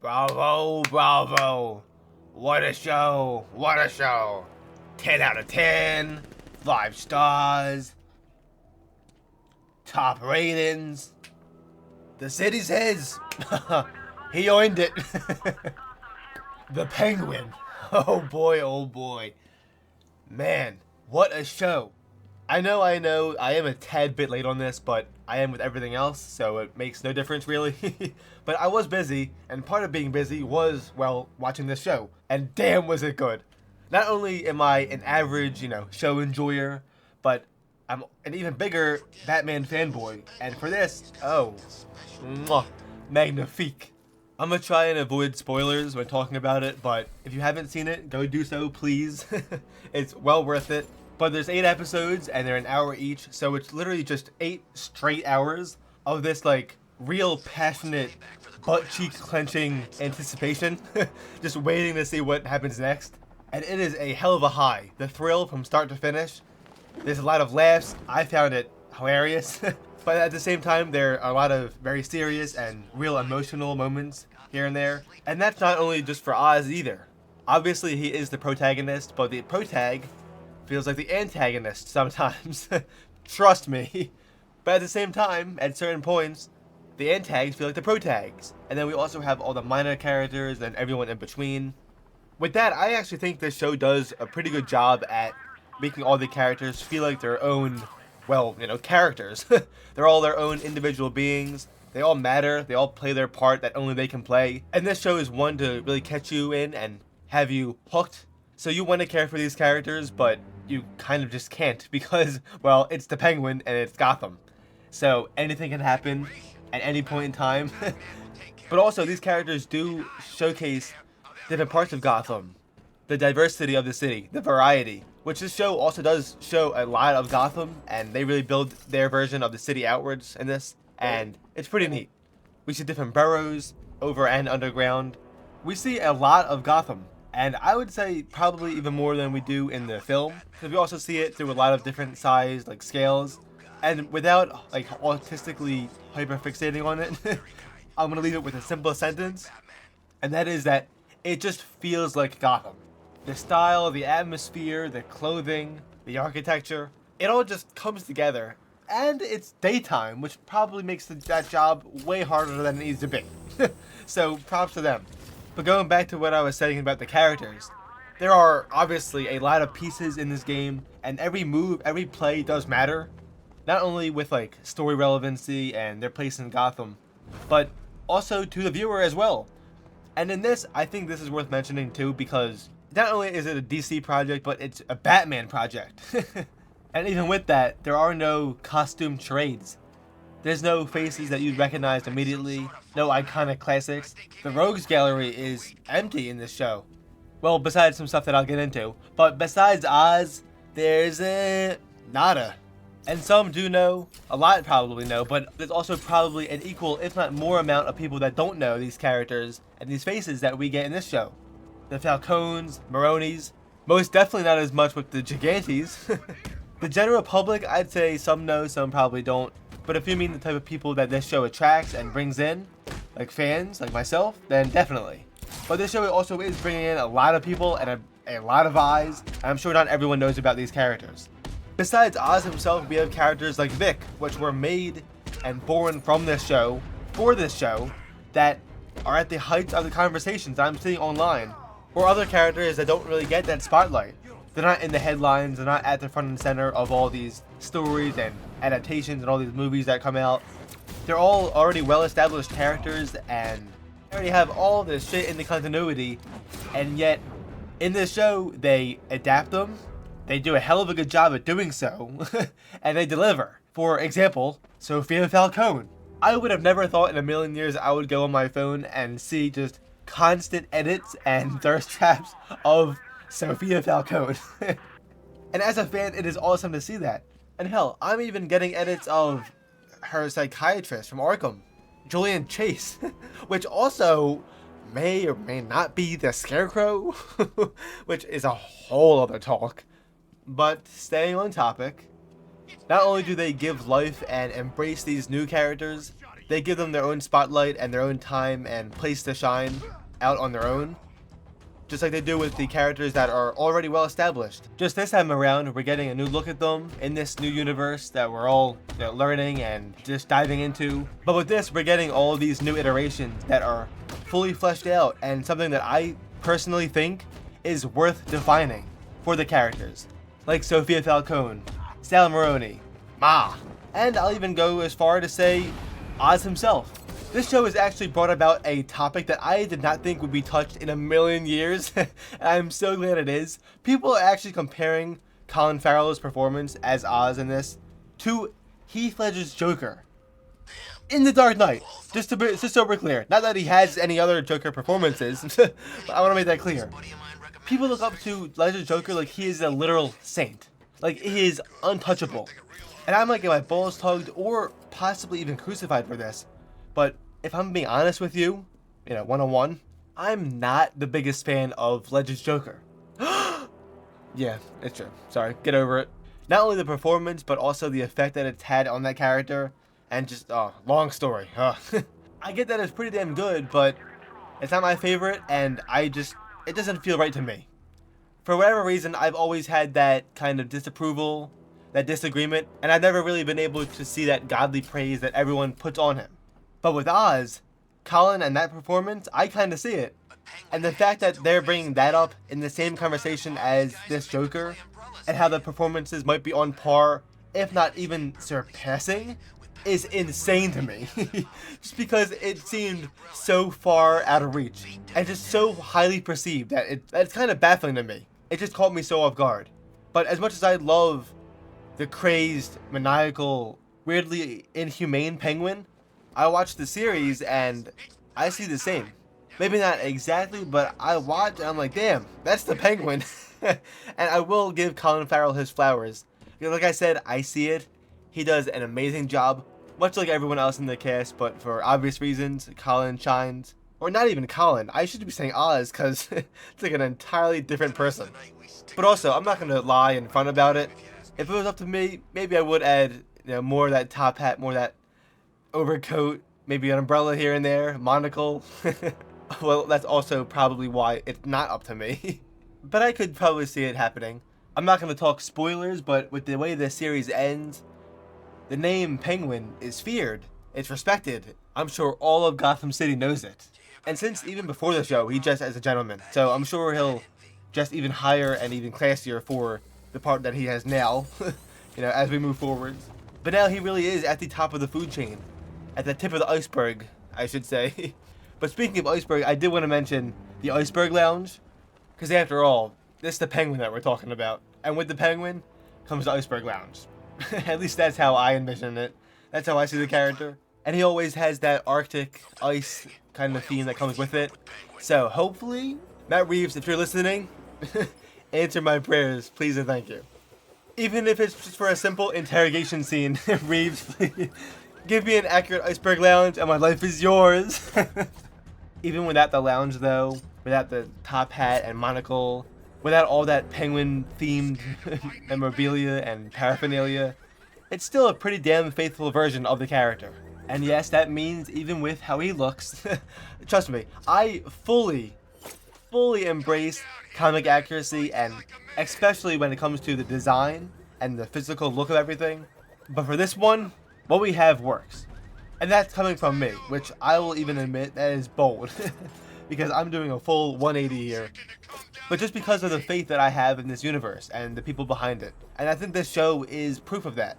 Bravo, bravo. What a show, what a show. 10 out of 10, 5 stars, top ratings. The city's his. He earned it. The Penguin. Oh boy, oh boy. Man, what a show. I know, I am a tad bit late on this, but I am with everything else, so it makes no difference really. But I was busy, and part of being busy was, well, watching this show. And damn was it good. Not only am I an average, show enjoyer, but I'm an even bigger Batman fanboy. And for this, oh, mwah, magnifique. I'm gonna try and avoid spoilers when talking about it, but if you haven't seen it, go do so, please. It's well worth it. But there's 8 episodes, and they're an hour each, so it's literally just 8 straight hours of this, real passionate, butt-cheek clenching anticipation. Just waiting to see what happens next. And it is a hell of a high. The thrill from start to finish. There's a lot of laughs. I found it hilarious. But at the same time, there are a lot of very serious and real emotional moments here and there. And that's not only just for Oz either. Obviously, he is the protagonist, but the protag feels like the antagonist sometimes. Trust me. But at the same time, at certain points, the antags feel like the protags. And then we also have all the minor characters and everyone in between. With that, I actually think this show does a pretty good job at making all the characters feel like their own, well, characters. They're all their own individual beings. They all matter. They all play their part that only they can play. And this show is one to really catch you in and have you hooked. So you want to care for these characters, but you kind of just can't because, well, it's the Penguin and it's Gotham. So anything can happen at any point in time. But also, these characters do showcase different parts of Gotham. The diversity of the city, the variety. Which this show also does show a lot of Gotham, and they really build their version of the city outwards in this, and it's pretty neat. We see different boroughs, over and underground. We see a lot of Gotham, and I would say probably even more than we do in the film, because we also see it through a lot of different sized scales, and without autistically hyperfixating on it, I'm gonna leave it with a simple sentence, and that is that it just feels like Gotham. The style, the atmosphere, the clothing, the architecture, it all just comes together. And it's daytime, which probably makes that job way harder than it needs to be. So props to them. But going back to what I was saying about the characters, there are obviously a lot of pieces in this game, and every move, every play does matter. Not only with story relevancy and their place in Gotham, but also to the viewer as well. And in this, I think this is worth mentioning too, because not only is it a DC project, but it's a Batman project. And even with that, there are no costume charades. There's no faces that you'd recognize immediately, no iconic classics. The Rogues Gallery is empty in this show. Well, besides some stuff that I'll get into. But besides Oz, there's nada. And some do know, a lot probably know, but there's also probably an equal, if not more amount of people that don't know these characters and these faces that we get in this show. The Falcones, Maronis, most definitely not as much with the Gigantes. The general public, I'd say some know, some probably don't. But if you mean the type of people that this show attracts and brings in, like fans, like myself, then definitely. But this show also is bringing in a lot of people and a lot of eyes, and I'm sure not everyone knows about these characters. Besides Oz himself, we have characters like Vic, which were made and born from this show, for this show, that are at the heights of the conversations I'm seeing online. Or other characters that don't really get that spotlight. They're not in the headlines, they're not at the front and center of all these stories and adaptations and all these movies that come out. They're all already well-established characters and they already have all this shit in the continuity, and yet in this show they adapt them. They do a hell of a good job at doing so, and they deliver. For example, Sofia Falcone. I would have never thought in a million years I would go on my phone and see just constant edits and thirst traps of Sofia Falcone. And as a fan, it is awesome to see that. And hell, I'm even getting edits of her psychiatrist from Arkham, Julian Chase, which also may or may not be the Scarecrow, which is a whole other talk. But staying on topic, not only do they give life and embrace these new characters, They give them their own spotlight and their own time and place to shine out on their own. Just like they do with the characters that are already well established. Just this time around, we're getting a new look at them in this new universe that we're all learning and just diving into. But with this, we're getting all of these new iterations that are fully fleshed out and something that I personally think is worth defining for the characters. Like Sofia Falcone, Sal Maroni, Ma, and I'll even go as far to say Oz himself. This show has actually brought about a topic that I did not think would be touched in a million years, and I'm so glad it is. People are actually comparing Colin Farrell's performance as Oz in this to Heath Ledger's Joker in The Dark Knight. Just so we're clear, not that he has any other Joker performances, but I want to make that clear. People look up to Ledger's Joker like he is a literal saint, like he is untouchable, and I might get my balls tugged or possibly even crucified for this. But if I'm being honest with you, one-on-one, I'm not the biggest fan of Ledger's Joker. Yeah, it's true. Sorry, get over it. Not only the performance, but also the effect that it's had on that character, and just, long story. I get that it's pretty damn good, but it's not my favorite, and it doesn't feel right to me. For whatever reason, I've always had that kind of disapproval, that disagreement, and I've never really been able to see that godly praise that everyone puts on him. But with Oz, Colin and that performance, I kind of see it. And the fact that they're bringing that up in the same conversation as this Joker, and how the performances might be on par, if not even surpassing, is insane to me. Just because it seemed so far out of reach, and just so highly perceived that it's kind of baffling to me. It just caught me so off guard. But as much as I love the crazed, maniacal, weirdly inhumane Penguin, I watched the series and I see the same. Maybe not exactly, but I watch and I'm like, damn, that's the Penguin. And I will give Colin Farrell his flowers. Because like I said, I see it. He does an amazing job, much like everyone else in the cast, but for obvious reasons, Colin shines. Or not even Colin, I should be saying Oz, because it's like an entirely different person. But also, I'm not going to lie and front about it. If it was up to me, maybe I would add more of that top hat, more of that overcoat, maybe an umbrella here and there, monocle. Well, that's also probably why it's not up to me. But I could probably see it happening. I'm not going to talk spoilers, but with the way the series ends, the name Penguin is feared. It's respected. I'm sure all of Gotham City knows it. And since even before the show, he dressed as a gentleman. So I'm sure he'll dress even higher and even classier for the part that he has now, as we move forward. But now he really is at the top of the food chain. At the tip of the iceberg, I should say. But speaking of iceberg, I did want to mention the Iceberg Lounge. Because after all, this is the Penguin that we're talking about. And with the Penguin comes the Iceberg Lounge. At least that's how I envision it. That's how I see the character. And he always has that Arctic ice kind of theme that comes with it. So hopefully, Matt Reeves, if you're listening, answer my prayers, please and thank you. Even if it's just for a simple interrogation scene, Reeves, please give me an accurate Iceberg Lounge and my life is yours. Even without the lounge though, without the top hat and monocle, without all that Penguin themed memorabilia and paraphernalia, it's still a pretty damn faithful version of the character. And yes, that means even with how he looks, trust me, I fully embrace comic accuracy, and especially when it comes to the design and the physical look of everything. But for this one, what we have works. And that's coming from me, which I will even admit that is bold. Because I'm doing a full 180 here. But just because of the faith that I have in this universe and the people behind it. And I think this show is proof of that.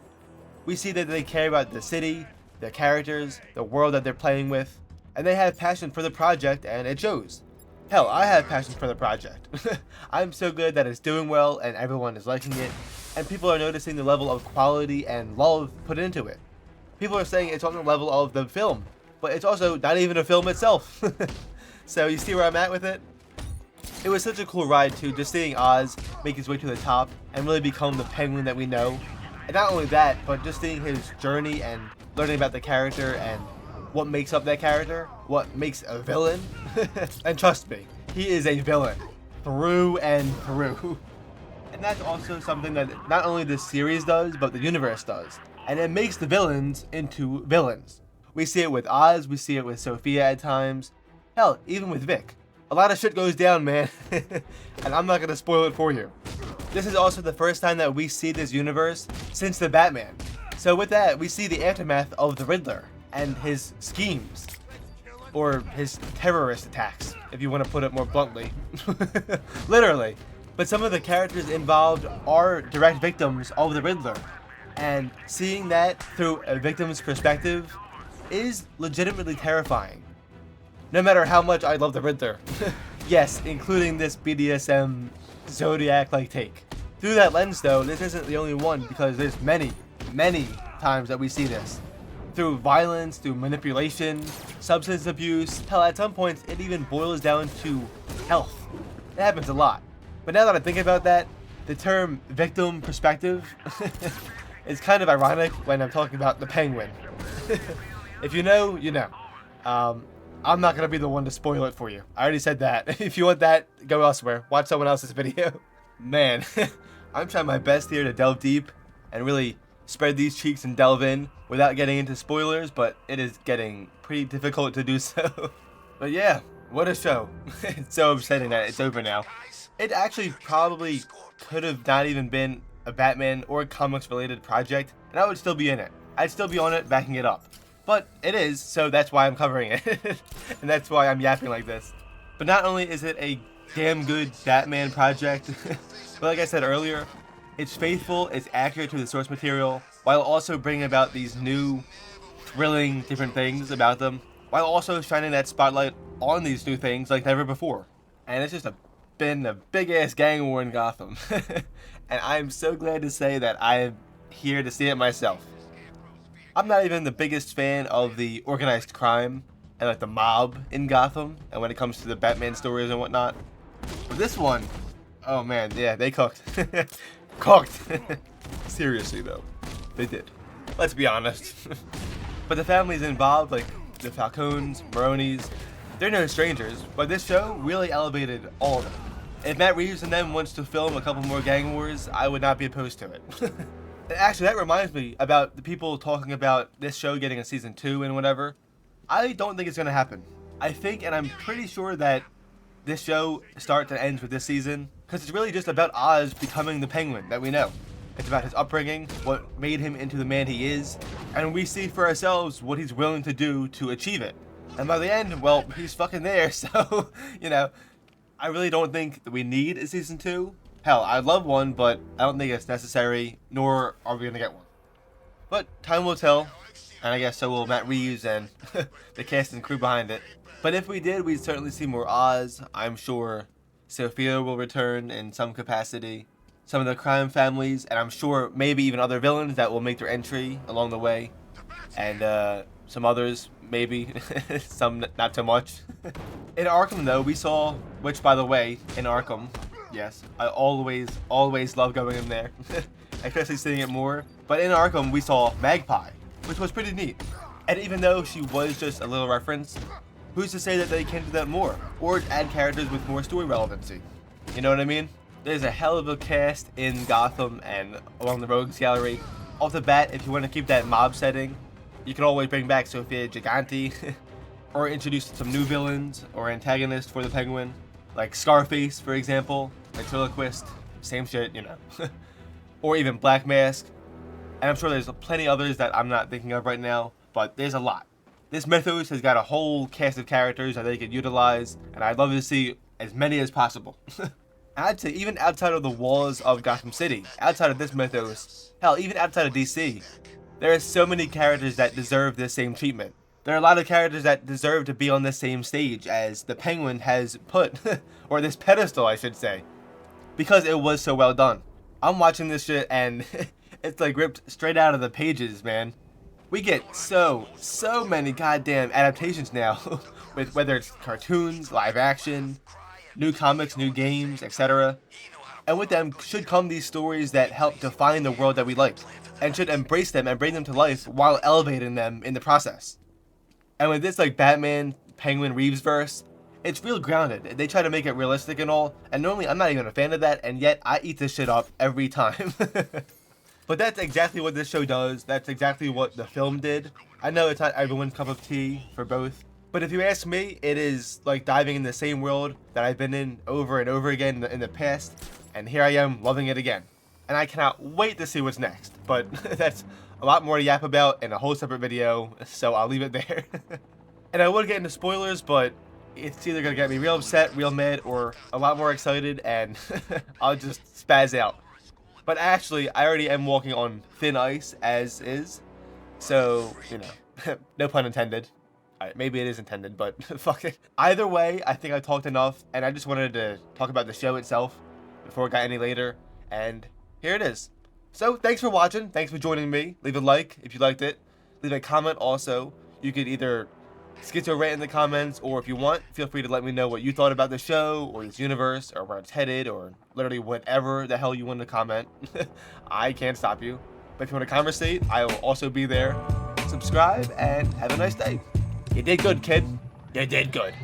We see that they care about the city, their characters, the world that they're playing with, and they have passion for the project, and it shows. Hell, I have passion for the project. I'm so good that it's doing well and everyone is liking it, and people are noticing the level of quality and love put into it. People are saying it's on the level of the film, but it's also not even a film itself. So you see where I'm at with it? It was such a cool ride too, just seeing Oz make his way to the top and really become the Penguin that we know. And not only that, but just seeing his journey and learning about the character and what makes up that character, what makes a villain. And trust me, he is a villain through and through. And that's also something that not only this series does, but the universe does. And it makes the villains into villains. We see it with Oz, we see it with Sofia at times. Hell, even with Vic. A lot of shit goes down, man. And I'm not gonna spoil it for you. This is also the first time that we see this universe since the Batman. So with that, we see the aftermath of the Riddler and his schemes. Or his terrorist attacks, if you want to put it more bluntly. Literally. But some of the characters involved are direct victims of the Riddler. And seeing that through a victim's perspective is legitimately terrifying. No matter how much I love the Riddler. Yes, including this BDSM Zodiac-like take. Through that lens though, this isn't the only one because there's many times that we see this. Through violence, through manipulation, substance abuse, hell at some points it even boils down to health. It happens a lot. But now that I think about that, the term victim perspective is kind of ironic when I'm talking about the Penguin. If you know, you know. I'm not going to be the one to spoil it for you. I already said that. If you want that, go elsewhere. Watch someone else's video. Man, I'm trying my best here to delve deep and really spread these cheeks and delve in without getting into spoilers, but it is getting pretty difficult to do so. But yeah, what a show. It's so upsetting that it's over now. It actually probably could have not even been a Batman or comics related project, and I would still be in it. I'd still be on it, backing it up. But it is, so that's why I'm covering it. And that's why I'm yapping like this. But not only is it a damn good Batman project, but like I said earlier, it's faithful, it's accurate to the source material, while also bringing about these new, thrilling, different things about them, while also shining that spotlight on these new things like never before. And it's just been a big-ass gang war in Gotham. And I'm so glad to say that I'm here to see it myself. I'm not even the biggest fan of the organized crime and like the mob in Gotham, and when it comes to the Batman stories and whatnot. But this one, oh man, yeah, they cooked. Cooked. Seriously though, they did. Let's be honest. But the families involved, like the Falcones, Maronis, they're no strangers, but this show really elevated all of them. If Matt Reeves and them wants to film a couple more gang wars, I would not be opposed to it. Actually, that reminds me about the people talking about this show getting a season 2 and whatever. I don't think it's going to happen. I think, and I'm pretty sure that this show starts and ends with this season, because it's really just about Oz becoming the Penguin that we know. It's about his upbringing, what made him into the man he is, and we see for ourselves what he's willing to do to achieve it. And by the end, well, he's fucking there, so, you know, I really don't think that we need a season 2. Hell, I'd love one, but I don't think it's necessary, nor are we gonna get one. But time will tell, and I guess so will Matt Reeves and the cast and crew behind it. But if we did, we'd certainly see more Oz. I'm sure Sofia will return in some capacity, some of the crime families, and I'm sure maybe even other villains that will make their entry along the way. And some others, maybe, some not so much. In Arkham though, we saw, which by the way, in Arkham, yes, I always love going in there, especially seeing it more. But in Arkham, we saw Magpie, which was pretty neat. And even though she was just a little reference, who's to say that they can do that more, or add characters with more story relevancy? You know what I mean? There's a hell of a cast in Gotham and along the Rogues Gallery. Off the bat, if you want to keep that mob setting, you can always bring back Sofia Gigante, or introduce some new villains or antagonists for the Penguin, like Scarface, for example, Ventriloquist, same shit, you know. Or even Black Mask. And I'm sure there's plenty others that I'm not thinking of right now, but there's a lot. This mythos has got a whole cast of characters that they could utilize, and I'd love to see as many as possible. I'd say even outside of the walls of Gotham City, outside of this mythos, hell, even outside of DC, there are so many characters that deserve this same treatment. There are a lot of characters that deserve to be on the same stage as the Penguin has put, or this pedestal, I should say, because it was so well done. I'm watching this shit and it's like ripped straight out of the pages, man. We get so many goddamn adaptations now, with whether it's cartoons, live action, new comics, new games, etc. And with them should come these stories that help define the world that we like, and should embrace them and bring them to life while elevating them in the process. And with this like Batman, Penguin, Reeves verse, it's real grounded. They try to make it realistic and all, and normally I'm not even a fan of that, and yet I eat this shit up every time. But that's exactly what this show does. That's exactly what the film did. I know it's not everyone's cup of tea for both, but if you ask me, it is like diving in the same world that I've been in over and over again in the past, and here I am loving it again. And I cannot wait to see what's next, but that's a lot more to yap about in a whole separate video, so I'll leave it there. And I would get into spoilers, but it's either going to get me real upset, real mad, or a lot more excited, and I'll just spaz out. But actually, I already am walking on thin ice as is, so, you know, no pun intended. Alright, maybe it is intended, but fuck it. Either way, I think I talked enough, and I just wanted to talk about the show itself before it got any later, and here it is. So, thanks for watching, thanks for joining me. Leave a like if you liked it. Leave a comment also. You could either schizo rant in the comments, or if you want, feel free to let me know what you thought about the show, or this universe, or where it's headed, or literally whatever the hell you want to comment. I can't stop you. But if you want to conversate, I will also be there. Subscribe, and have a nice day. You did good, kid. You did good.